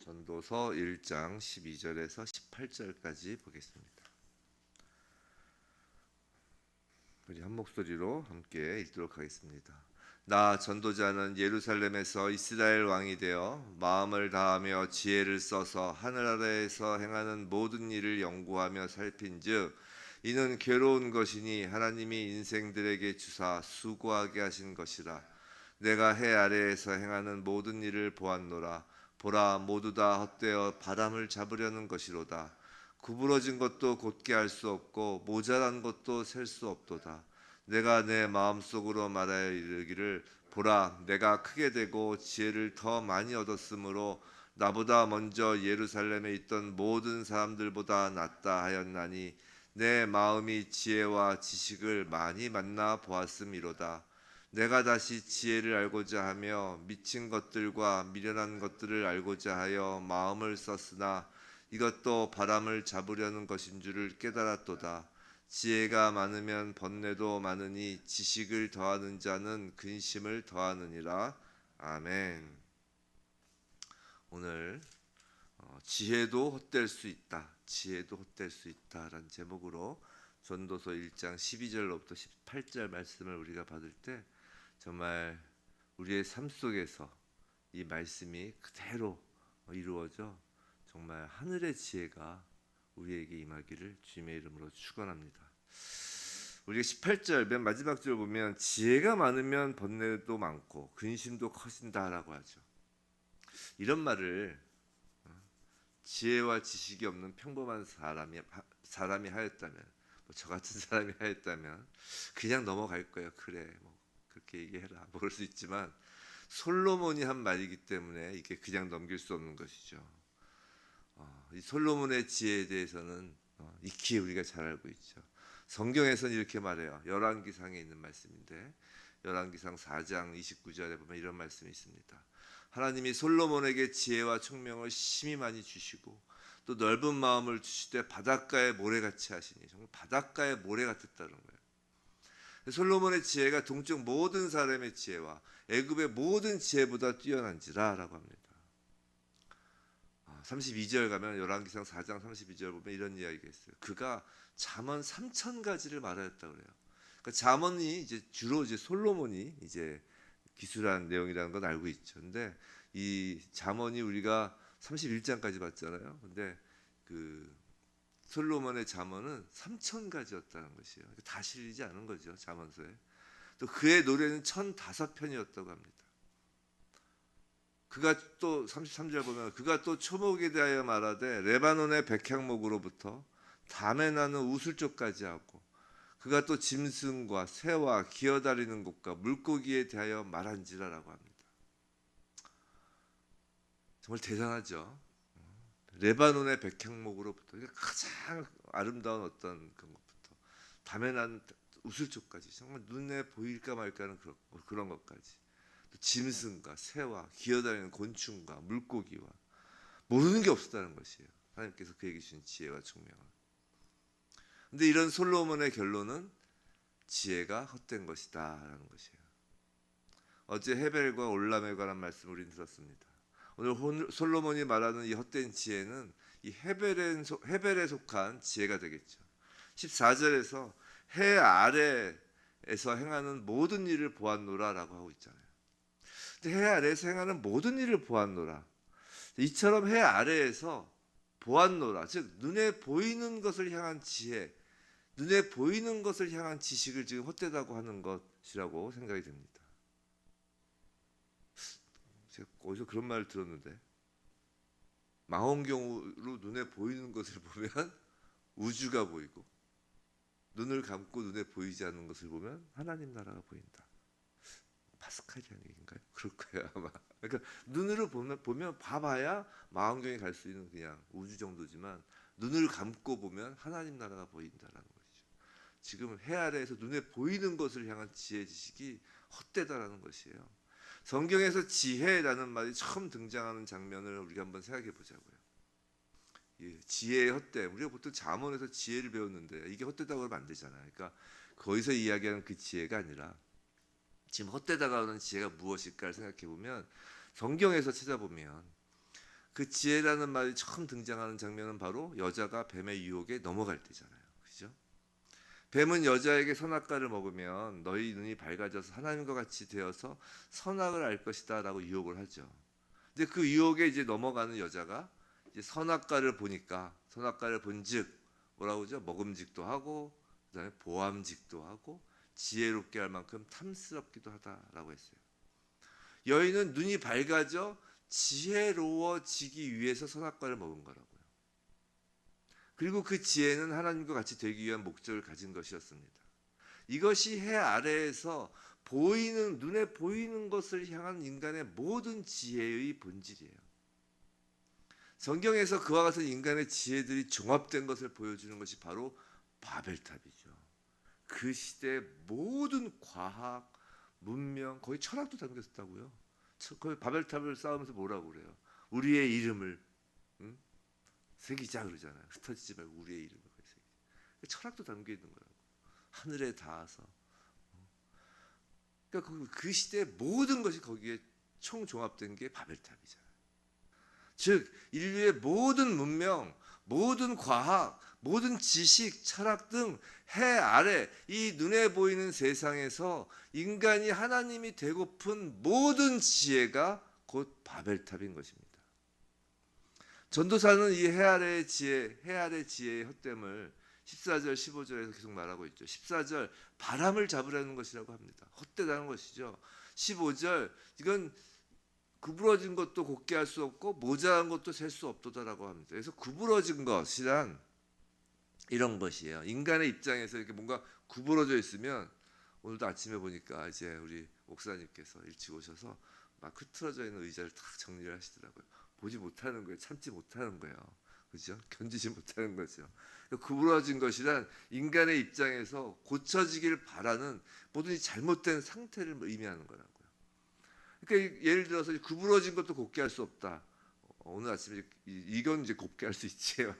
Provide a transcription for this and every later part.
전도서 1장 12절에서 18절까지 보겠습니다. 우리 한 목소리로 함께 읽도록 하겠습니다. 나 전도자는 예루살렘에서 이스라엘 왕이 되어 마음을 다하며 지혜를 써서 하늘 아래에서 행하는 모든 일을 연구하며 살핀즉 이는 괴로운 것이니 하나님이 인생들에게 주사 수고하게 하신 것이라. 내가 해 아래에서 행하는 모든 일을 보았노라. 보라, 모두 다 헛되어 바람을 잡으려는 것이로다. 구부러진 것도 곧게 할 수 없고 모자란 것도 셀 수 없도다. 내가 내 마음속으로 말하여 이르기를 보라, 내가 크게 되고 지혜를 더 많이 얻었으므로 나보다 먼저 예루살렘에 있던 모든 사람들보다 낫다 하였나니 내 마음이 지혜와 지식을 많이 만나 보았음이로다. 내가 다시 지혜를 알고자 하며 미친 것들과 미련한 것들을 알고자 하여 마음을 썼으나 이것도 바람을 잡으려는 것인 줄을 깨달았도다. 지혜가 많으면 번뇌도 많으니 지식을 더하는 자는 근심을 더하느니라. 아멘. 오늘 지혜도 헛될 수 있다. 지혜도 헛될 수 있다라는 제목으로 전도서 1장 12절로부터 18절 말씀을 우리가 받을 때 정말 우리의 삶 속에서 이 말씀이 그대로 이루어져 정말 하늘의 지혜가 우리에게 임하기를 주님의 이름으로 축원합니다. 우리가 18절 맨 마지막 절 보면 지혜가 많으면 번뇌도 많고 근심도 커진다라고 하죠. 이런 말을 지혜와 지식이 없는 평범한 사람이 하였다면, 저 같은 사람이 하였다면 그냥 넘어갈 거예요. 그래, 그렇게 얘기해라. 그럴 수 있지만 솔로몬이 한 말이기 때문에 이게 그냥 넘길 수 없는 것이죠. 이 솔로몬의 지혜에 대해서는 익히 우리가 잘 알고 있죠. 성경에서는 이렇게 말해요. 열왕기상에 있는 말씀인데 열왕기상 4장 29절에 보면 이런 말씀이 있습니다. 하나님이 솔로몬에게 지혜와 총명을 심히 많이 주시고 또 넓은 마음을 주시되 바닷가의 모래같이 하시니, 정말 바닷가의 모래 같았다는 거예요. 솔로몬의 지혜가 동쪽 모든 사람의 지혜와 애굽의 모든 지혜보다 뛰어난지라라고 합니다. 32절 가면 열왕기상 4장 32절 보면 이런 이야기가 있어요. 그가 잠언 3,000가지를 말하였다 그래요. 그러니까 잠언이 이제 주로 솔로몬이 이제 기술한 내용이라는 건 알고 있죠. 근데 이 잠언이 우리가 31장까지 봤잖아요. 근데 그 솔로몬의 잠언은 3,000가지였다는 것이에요. 다 실리지 않은 거죠, 잠언서에. 또 그의 노래는 1,005편이었다고 합니다. 그가 또 33절 보면 그가 또 초목에 대하여 말하되 레바논의 백향목으로부터 담에 나는 우슬쪽까지 하고 그가 또 짐승과 새와 기어다니는 곳과 물고기에 대하여 말한지라라고 합니다. 정말 대단하죠. 레바논의 백향목으로부터 가장 아름다운 어떤 그런 것부터 담에 나는 우슬쪽까지 정말 눈에 보일까 말까 하는 그런 것까지, 또 짐승과 새와 기어다니는 곤충과 물고기와 모르는 게 없었다는 것이에요. 하나님께서 그에게 주신 지혜와 총명을. 근데 이런 솔로몬의 결론은 지혜가 헛된 것이다 라는 것이에요. 어제 헤벨과 올람에 관한 말씀을 우리는 들었습니다. 오늘 솔로몬이 말하는 이 헛된 지혜는 이 헤벨에 속한 지혜가 되겠죠. 14절에서 해 아래에서 행하는 모든 일을 보았노라 라고 하고 있잖아요. 근데 해 아래에서 행하는 모든 일을 보았노라, 이처럼 해 아래에서 보았노라, 즉 눈에 보이는 것을 향한 지혜, 눈에 보이는 것을 향한 지식을 지금 헛되다고 하는 것이라고 생각이 됩니다. 제가 어디서 그런 말을 들었는데, 망원경으로 눈에 보이는 것을 보면 우주가 보이고 눈을 감고 눈에 보이지 않는 것을 보면 하나님 나라가 보인다. 파스칼이라는 얘기인가요? 그럴 거예요 아마. 그러니까 눈으로 보면 봐봐야 망원경이 갈 수 있는 그냥 우주 정도지만 눈을 감고 보면 하나님 나라가 보인다라는 것이죠. 지금 해 아래에서 눈에 보이는 것을 향한 지혜 지식이 헛되다라는 것이에요. 성경에서 지혜라는 말이 처음 등장하는 장면을 우리가 한번 생각해 보자고요. 지혜의 헛됨. 우리가 보통 잠언에서 지혜를 배웠는데 이게 헛되다고 하면 안 되잖아요. 그러니까 거기서 이야기하는 그 지혜가 아니라 지금 헛되다가 하는 지혜가 무엇일까를 생각해 보면 성경에서 찾아보면 그 지혜라는 말이 처음 등장하는 장면은 바로 여자가 뱀의 유혹에 넘어갈 때잖아요. 그죠? 뱀은 여자에게 선악과를 먹으면 너희 눈이 밝아져서 하나님과 같이 되어서 선악을 알 것이다 라고 유혹을 하죠. 근데 그 유혹에 이제 넘어가는 여자가 이제 선악과를 보니까, 선악과를 본즉 뭐라고 하죠? 먹음직도 하고 그다음에 보암직도 하고 지혜롭게 할 만큼 탐스럽기도 하다라고 했어요. 여인은 눈이 밝아져 지혜로워지기 위해서 선악과를 먹은 거라고요. 그리고 그 지혜는 하나님과 같이 되기 위한 목적을 가진 것이었습니다. 이것이 해 아래에서 보이는, 눈에 보이는 것을 향한 인간의 모든 지혜의 본질이에요. 성경에서 그와 같은 인간의 지혜들이 종합된 것을 보여주는 것이 바로 바벨탑이죠. 그 시대의 모든 과학, 문명, 거의 철학도 담겨 있었다고요. 거의 바벨탑을 쌓으면서 뭐라고 그래요? 우리의 이름을 새기자 그러잖아요. 흩어지지 말고 우리의 이름을 새기자. 철학도 담겨 있는 거라고. 하늘에 닿아서. 그러니까 그 시대의 모든 것이 거기에 총종합된 게 바벨탑이잖아요. 즉 인류의 모든 문명, 모든 과학, 모든 지식, 철학 등 해 아래 이 눈에 보이는 세상에서 인간이 하나님이 되고픈 모든 지혜가 곧 바벨탑인 것입니다. 전도사는 이 해 아래의 지혜, 해 아래 지혜의 헛됨을 14절, 15절에서 계속 말하고 있죠. 14절 바람을 잡으라는 것이라고 합니다. 헛되다는 것이죠. 15절 이건 구부러진 것도 곱게 할 수 없고 모자란 것도 셀 수 없도다라고 합니다. 그래서 구부러진 것이란 이런 것이에요. 인간의 입장에서 이렇게 뭔가 구부러져 있으면, 오늘도 아침에 보니까 이제 우리 목사님께서 일찍 오셔서 막 흐트러져 있는 의자를 탁 정리를 하시더라고요. 보지 못하는 거예요. 참지 못하는 거예요. 그죠? 견디지 못하는 거죠. 구부러진 것이란 인간의 입장에서 고쳐지길 바라는 모든 이 잘못된 상태를 의미하는 거라고요. 그러니까 예를 들어서 구부러진 것도 곱게 할 수 없다. 오늘 아침에 이건 이제 곱게 할 수 있지만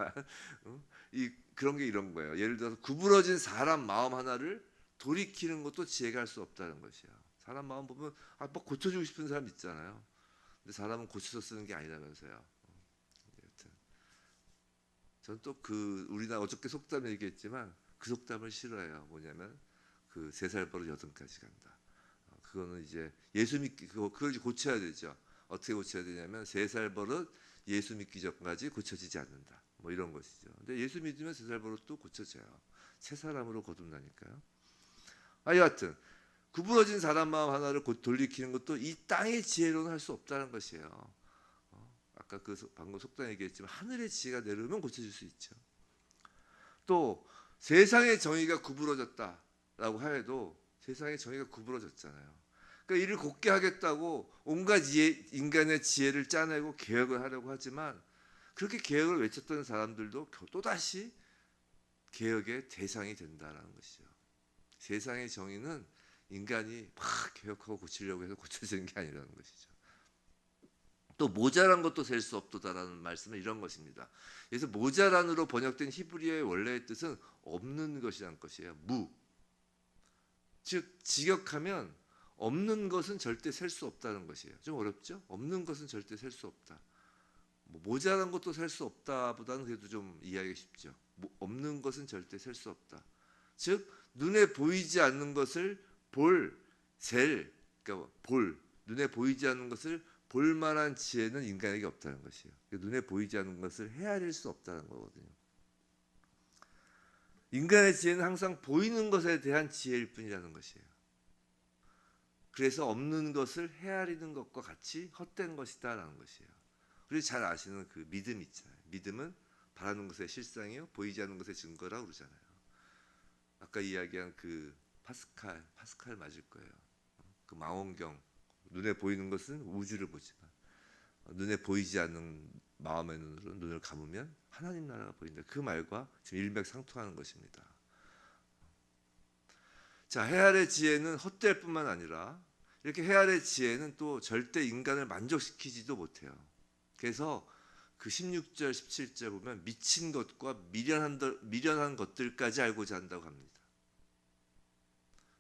그런 게 이런 거예요. 예를 들어서 구부러진 사람 마음 하나를 돌이키는 것도 지혜가 할 수 없다는 것이야. 사람 마음 보면 뭐 고쳐주고 싶은 사람 있잖아요. 근데 사람은 고쳐서 쓰는 게 아니라면서요. 여튼 저는 또 우리나라 어저께 속담 얘기했지만 그 속담을 싫어해요. 뭐냐면 그 3살 버릇 8까지 간다. 그거는 이제 예수 믿기 그걸 이제 고쳐야 되죠. 어떻게 고쳐야 되냐면 3살 버릇 예수 믿기 전까지 고쳐지지 않는다. 뭐 이런 것이죠. 근데 예수 믿으면 3살 버릇도 고쳐져요. 새 사람으로 거듭나니까요. 여하튼 구부러진 사람 마음 하나를 곧 돌이키는 것도 이 땅의 지혜로는 할 수 없다는 것이에요. 아까 방금 속담 얘기했지만 하늘의 지혜가 내려오면 고쳐질 수 있죠. 또 세상의 정의가 구부러졌다라고 하여도 세상의 정의가 구부러졌잖아요. 그러니까 이를 곱게 하겠다고 온갖 인간의 지혜를 짜내고 개혁을 하려고 하지만 그렇게 개혁을 외쳤던 사람들도 또다시 개혁의 대상이 된다는 것이죠. 세상의 정의는 인간이 막 개혁하고 고치려고 해서 고쳐지는 게 아니라는 것이죠. 또 모자란 것도 셀 수 없도다라는 말씀은 이런 것입니다. 그래서 모자란으로 번역된 히브리어의 원래의 뜻은 없는 것이라는 것이에요. 무. 즉 직역하면 없는 것은 절대 셀 수 없다는 것이에요. 좀 어렵죠? 없는 것은 절대 셀 수 없다. 모자란 것도 셀 수 없다보다는 그래도 좀 이해하기 쉽죠. 없는 것은 절대 셀 수 없다. 즉 눈에 보이지 않는 것을 그러니까 눈에 보이지 않는 것을 볼 만한 지혜는 인간에게 없다는 것이에요. 눈에 보이지 않는 것을 헤아릴 수 없다는 거거든요. 인간의 지혜는 항상 보이는 것에 대한 지혜일 뿐이라는 것이에요. 그래서 없는 것을 헤아리는 것과 같이 헛된 것이다라는 것이에요. 우리 잘 아시는 그 믿음 있잖아요. 믿음은 바라는 것의 실상이요 보이지 않는 것의 증거라고 그러잖아요. 아까 이야기한 그 파스칼 맞을 거예요. 그 망원경, 눈에 보이는 것은 우주를 보지만 눈에 보이지 않는 마음의 눈으로 눈을 감으면 하나님 나라가 보인다. 그 말과 지금 일맥상통하는 것입니다. 자, 해아의 지혜는 헛될 뿐만 아니라 이렇게 해아의 지혜는 또 절대 인간을 만족시키지도 못해요. 그래서 그 16절, 17절 보면 미친 것과 미련한 것들까지 알고자 한다고 합니다.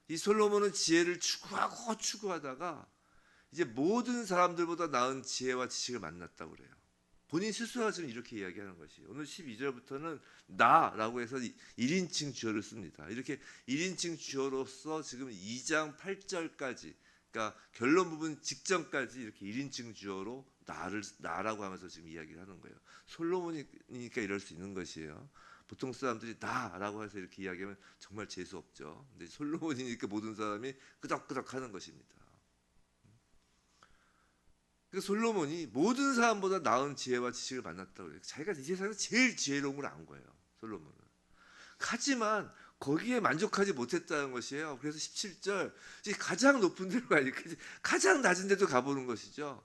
이 솔로몬은 지혜를 추구하다가 이제 모든 사람들보다 나은 지혜와 지식을 만났다고 그래요. 본인 스스로가 지금 이렇게 이야기하는 것이 오늘 12절부터는 나라고 해서 1인칭 주어를 씁니다. 이렇게 1인칭 주어로서 지금 2장 8절까지 그러니까 결론 부분 직전까지 이렇게 1인칭 주어로 나라고 하면서 지금 이야기를 하는 거예요. 솔로몬이니까 이럴 수 있는 것이에요. 보통 사람들이 나라고 해서 이렇게 이야기하면 정말 재수 없죠. 근데 솔로몬이니까 모든 사람이 끄덕끄덕 하는 것입니다. 솔로몬이 모든 사람보다 나은 지혜와 지식을 만났다고 해요. 자기가 이 세상에서 제일 지혜로운 걸 안 거예요. 솔로몬은. 하지만 거기에 만족하지 못했다는 것이에요. 그래서 17절 가장 높은 데로 가야 가장 낮은 데도 가보는 것이죠.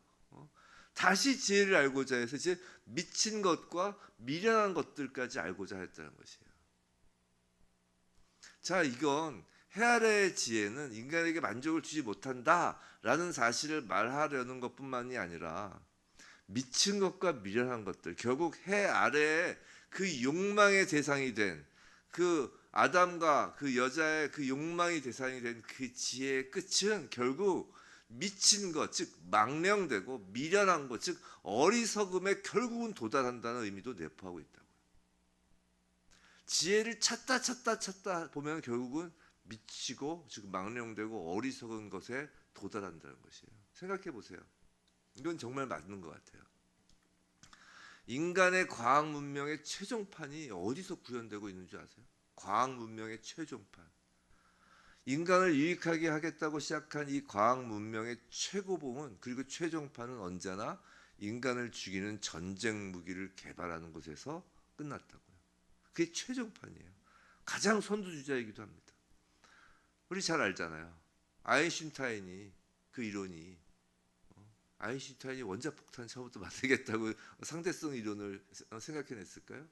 다시 지혜를 알고자 해서 이제 미친 것과 미련한 것들까지 알고자 했다는 것이에요. 자, 이건 해 아래의 지혜는 인간에게 만족을 주지 못한다라는 사실을 말하려는 것뿐만이 아니라 미친 것과 미련한 것들, 결국 해 아래의 그 욕망의 대상이 된 그 아담과 그 여자의 그 욕망의 대상이 된 그 지혜의 끝은 결국 미친 것, 즉 망령되고 미련한 것, 즉 어리석음에 결국은 도달한다는 의미도 내포하고 있다고요. 지혜를 찾다 보면 결국은 미치고 즉 망령되고 어리석은 것에 도달한다는 것이에요. 생각해 보세요. 이건 정말 맞는 것 같아요. 인간의 과학 문명의 최종판이 어디서 구현되고 있는 줄 아세요? 과학 문명의 최종판. 인간을 유익하게 하겠다고 시작한 이 과학 문명의 최고봉은 그리고 최종판은 언제나 인간을 죽이는 전쟁 무기를 개발하는 것에서 끝났다고요. 그게 최종판이에요. 가장 선두주자이기도 합니다. 우리 잘 알잖아요. 아인슈타인이 그 이론이 아인슈타인이 원자폭탄 처음부터 만들겠다고 상대성 이론을 생각해냈을까요?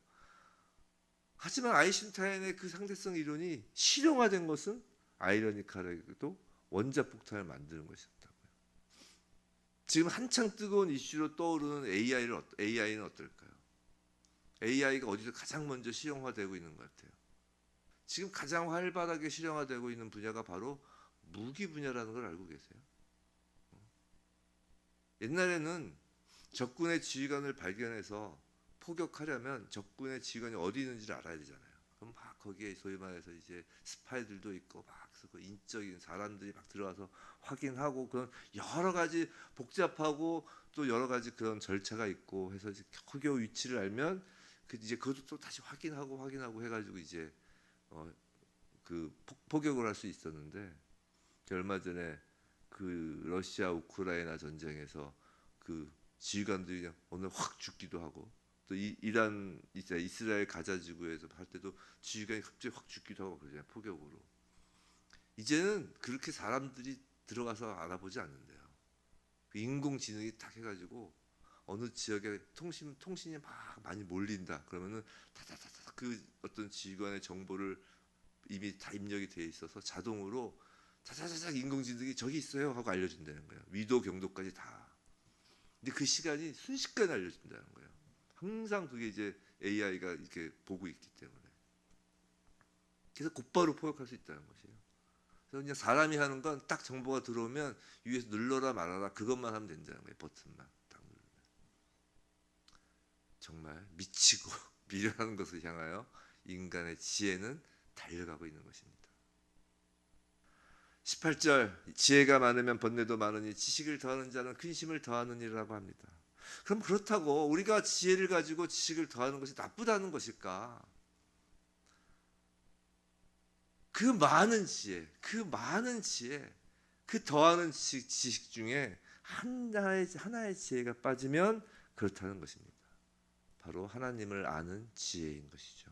하지만 아인슈타인의 그 상대성 이론이 실용화된 것은 아이러니컬하게도 원자폭탄을 만드는 것이었다고요. 지금 한창 뜨거운 이슈로 떠오르는 AI는 어떨까요? AI가 어디서 가장 먼저 실용화되고 있는 것 같아요. 지금 가장 활발하게 실용화되고 있는 분야가 바로 무기 분야라는 걸 알고 계세요? 옛날에는 적군의 지휘관을 발견해서 포격하려면 적군의 지휘관이 어디 있는지를 알아야 되잖아요. 그럼 막 거기에 소위 말해서 이제 스파이들도 있고 막 그 인적인 사람들이 막 들어와서 확인하고 그런 여러 가지 복잡하고 또 여러 가지 그런 절차가 있고 해서 이제 겨우 위치를 알면 이제 그것도 또 다시 확인하고 해가지고 이제 그 포격을 할 수 있었는데 얼마 전에 그 러시아 우크라이나 전쟁에서 그 지휘관들이 그냥 오늘 확 죽기도 하고 또 이란 이스라엘 가자 지구에서 할 때도 지휘관이 갑자기 확 죽기도 하고 그러잖아요. 포격으로. 이제는 그렇게 사람들이 들어가서 알아보지 않는데요. 그 인공지능이 딱 해가지고 어느 지역에 통신이 막 많이 몰린다 그러면은 다다다다 그 어떤 지휘관의 정보를 이미 다 입력이 돼 있어서 자동으로 자자자자 인공지능이 저기 있어요 하고 알려준다는 거예요. 위도 경도까지 다. 근데 그 시간이 순식간에 알려준다는 거예요. 항상 그게 이제 AI가 이렇게 보고 있기 때문에. 그래서 곧바로 포격할 수 있다는 것이에요. 그래서 그냥 사람이 하는 건 딱 정보가 들어오면 위에서 눌러라 말아라 그것만 하면 된다는 거예요. 버튼만 딱 누르면. 정말 미치고 미련한 것을 향하여 인간의 지혜는 달려가고 있는 것입니다. 18절 지혜가 많으면 번뇌도 많으니 지식을 더하는 자는 근심을 더하느니라고 합니다. 그럼 그렇다고 우리가 지혜를 가지고 지식을 더하는 것이 나쁘다는 것일까? 그 많은 지혜, 그 더하는 지식 중에 하나의 지혜가 빠지면 그렇다는 것입니다. 바로 하나님을 아는 지혜인 것이죠.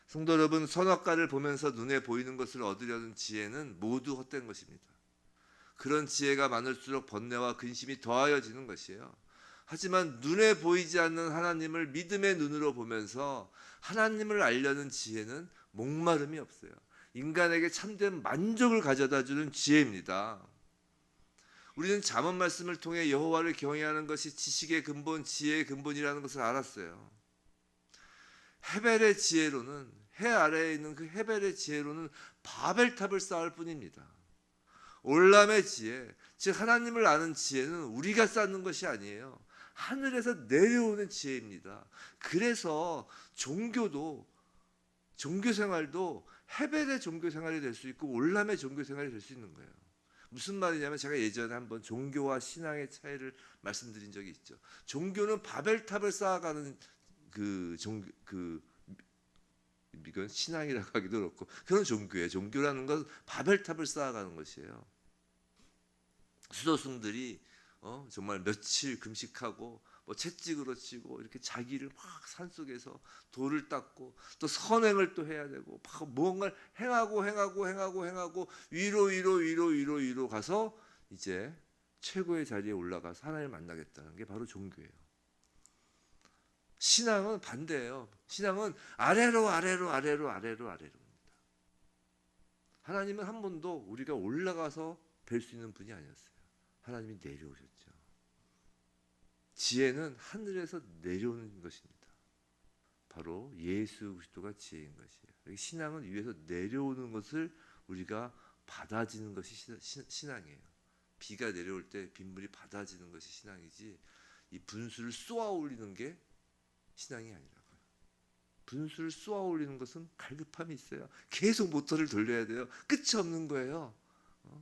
성도 여러분, 선악과를 보면서 눈에 보이는 것을 얻으려는 지혜는 모두 헛된 것입니다. 그런 지혜가 많을수록 번뇌와 근심이 더하여지는 것이에요. 하지만 눈에 보이지 않는 하나님을 믿음의 눈으로 보면서 하나님을 알려는 지혜는 목마름이 없어요. 인간에게 참된 만족을 가져다주는 지혜입니다. 우리는 잠언 말씀을 통해 여호와를 경외하는 것이 지식의 근본, 지혜의 근본이라는 것을 알았어요. 헤벨의 지혜로는 해 아래에 있는 그 헤벨의 지혜로는 바벨탑을 쌓을 뿐입니다. 올람의 지혜, 즉 하나님을 아는 지혜는 우리가 쌓는 것이 아니에요. 하늘에서 내려오는 지혜입니다. 그래서 종교 생활도 헤벨의 종교 생활이 될 수 있고 올람의 종교 생활이 될 수 있는 거예요. 무슨 말이냐면 제가 예전에 한번 종교와 신앙의 차이를 말씀드린 적이 있죠. 종교는 바벨탑을 쌓아가는 이건 신앙이라고 하기도 그렇고 그런 종교예요. 종교라는 건 바벨탑을 쌓아가는 것이에요. 수도승들이 정말 며칠 금식하고 뭐 채찍으로 치고 이렇게 자기를 막 산속에서 돌을 닦고 또 선행을 또 해야 되고 막 무언가를 행하고 위로 가서 이제 최고의 자리에 올라가서 하나님을 만나겠다는 게 바로 종교예요. 신앙은 반대예요. 신앙은 아래로 하나님은 한 번도 우리가 올라가서 뵐 수 있는 분이 아니었어요. 하나님이 내려오셨죠. 지혜는 하늘에서 내려오는 것입니다. 바로 예수 그리스도가 지혜인 것이에요. 신앙은 위에서 내려오는 것을 우리가 받아지는 것이 신앙이에요. 비가 내려올 때 빗물이 받아지는 것이 신앙이지 이 분수를 쏘아 올리는 게 신앙이 아니라고요. 분수를 쏘아 올리는 것은 갈급함이 있어요. 계속 모터를 돌려야 돼요. 끝이 없는 거예요.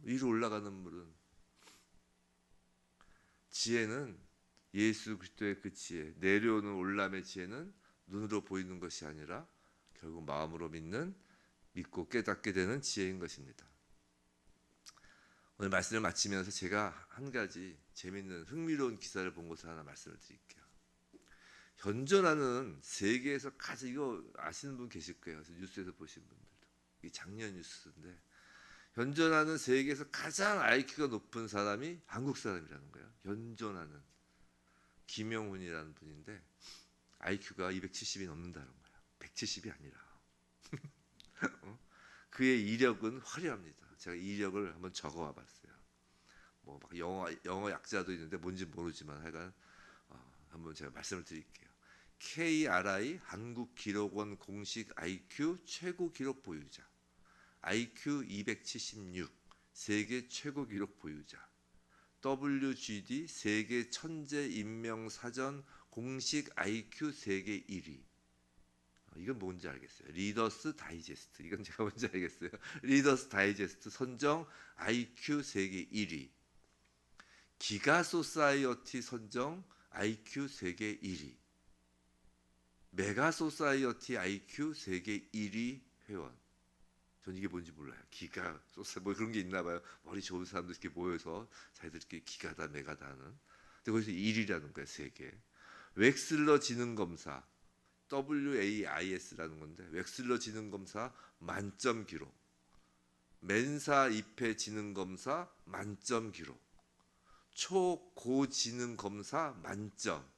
위로 올라가는 물은. 지혜는 예수 그리스도의 그 지혜, 내려오는 올람의 지혜는 눈으로 보이는 것이 아니라 결국 마음으로 믿고 깨닫게 되는 지혜인 것입니다. 오늘 말씀을 마치면서 제가 한 가지 재밌는 흥미로운 기사를 본 것을 하나 말씀을 드릴게요. 현존하는 세계에서 가장 이거 아시는 분 계실 거예요. 뉴스에서 보신 분들도. 이게 작년 뉴스인데 현존하는 세계에서 가장 IQ가 높은 사람이 한국 사람이라는 거예요. 현존하는 김영훈이라는 분인데 IQ가 270이 넘는다는 거예요. 170이 아니라. 그의 이력은 화려합니다. 제가 이력을 한번 적어와 봤어요. 뭐 막 영어 약자도 있는데 뭔지 모르지만 하여간 한번 제가 말씀을 드릴게요. KRI 한국기록원 공식 IQ 최고 기록 보유자, IQ 276 세계 최고 기록 보유자, WGD 세계 천재 인명 사전 공식 IQ 세계 1위. 이건 뭔지 알겠어요. 리더스 다이제스트. 이건 제가 뭔지 알겠어요. 리더스 다이제스트 선정 IQ 세계 1위. 기가 소사이어티 선정 IQ 세계 1위. 메가 소사이어티 IQ 세계 1위 회원. 전 이게 뭔지 몰라요. 기가 소사 뭐 그런 게 있나 봐요. 머리 좋은 사람들 이렇게 모여서 자기들끼리 기가다 메가다 하는. 근데 거기서 1위라는 거예요. 세계. 웩슬러 지능 검사 WAIS라는 건데 웩슬러 지능 검사 만점 기록. 멘사 입회 지능 검사 만점 기록. 초고지능 검사 만점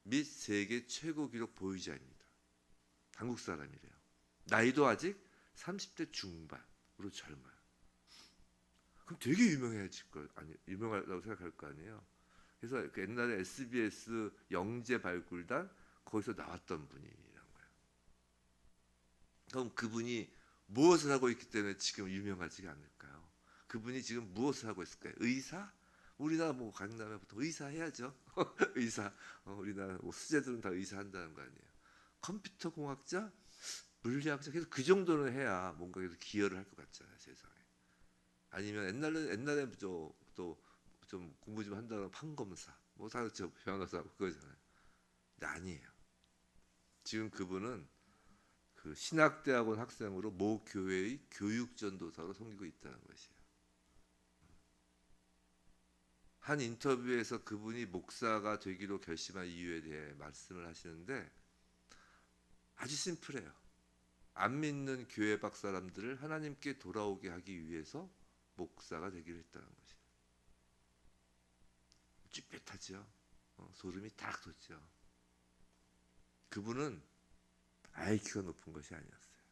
및 세계 최고 기록 보유자입니다. 한국 사람이래요. 나이도 아직 30대 중반으로 젊어요. 그럼 되게 유명해질 거 아니 유명하다고 생각할 거 아니에요. 그래서 그 옛날에 SBS 영재 발굴단 거기서 나왔던 분이란 거예요. 그럼 그분이 무엇을 하고 있기 때문에 지금 유명하지 않을까요? 그분이 지금 무엇을 하고 있을까요? 의사? 우리나라 뭐 강남에 보통 의사 해야죠. 의사. 우리나라 뭐 수재들은 다 의사 한다는 거 아니에요. 컴퓨터 공학자, 물리학자, 그래서 그 정도는 해야 뭔가 기여를 할 것 같잖아요, 세상에. 아니면 옛날에 또 좀 공부 좀 한다는 판검사, 뭐 사회적 변호사 그거잖아요. 근데 아니에요. 지금 그분은 그 신학대학원 학생으로 모 교회의 교육전도사로 섬기고 있다는 것이에요. 한 인터뷰에서 그분이 목사가 되기로 결심한 이유에 대해 말씀을 하시는데 아주 심플해요. 안 믿는 교회 밖 사람들을 하나님께 돌아오게 하기 위해서 목사가 되기로 했다는 것이에요. 찌릿하죠. 소름이 딱 돋죠. 그분은 IQ가 높은 것이 아니었어요.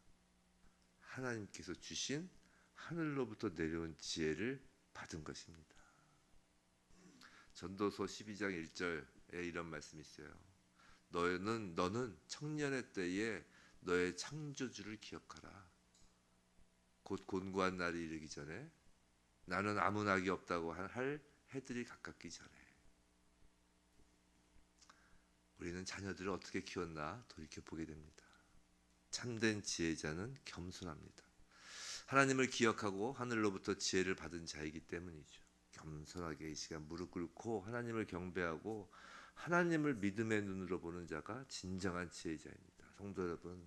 하나님께서 주신 하늘로부터 내려온 지혜를 받은 것입니다. 전도서 12장 1절에 이런 말씀이 있어요. 너는 청년의 때에 너의 창조주를 기억하라. 곧 곤고한 날이 이르기 전에 나는 아무 낙이 없다고 할 해들이 가깝기 전에. 우리는 자녀들을 어떻게 키웠나 돌이켜보게 됩니다. 참된 지혜자는 겸손합니다. 하나님을 기억하고 하늘로부터 지혜를 받은 자이기 때문이죠. 겸손하게 이 시간 무릎 꿇고 하나님을 경배하고 하나님을 믿음의 눈으로 보는 자가 진정한 지혜자입니다. 성도 여러분,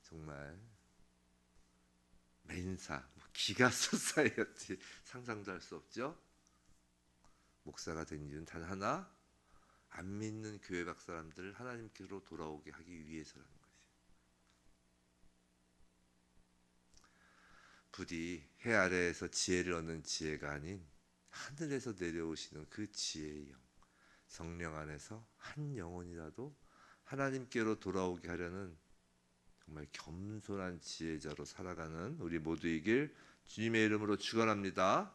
정말 맨사, 기가 솟아야지 상상도 할 수 없죠. 목사가 된 이유는 단 하나, 안 믿는 교회 각 사람들을 하나님께로 돌아오게 하기 위해서라는 것이에요. 부디 해 아래에서 지혜를 얻는 지혜가 아닌 하늘에서 내려오시는 그 지혜의 영, 성령 안에서 한 영혼이라도 하나님께로 돌아오게 하려는 정말 겸손한 지혜자로 살아가는 우리 모두이길 주님의 이름으로 축원합니다.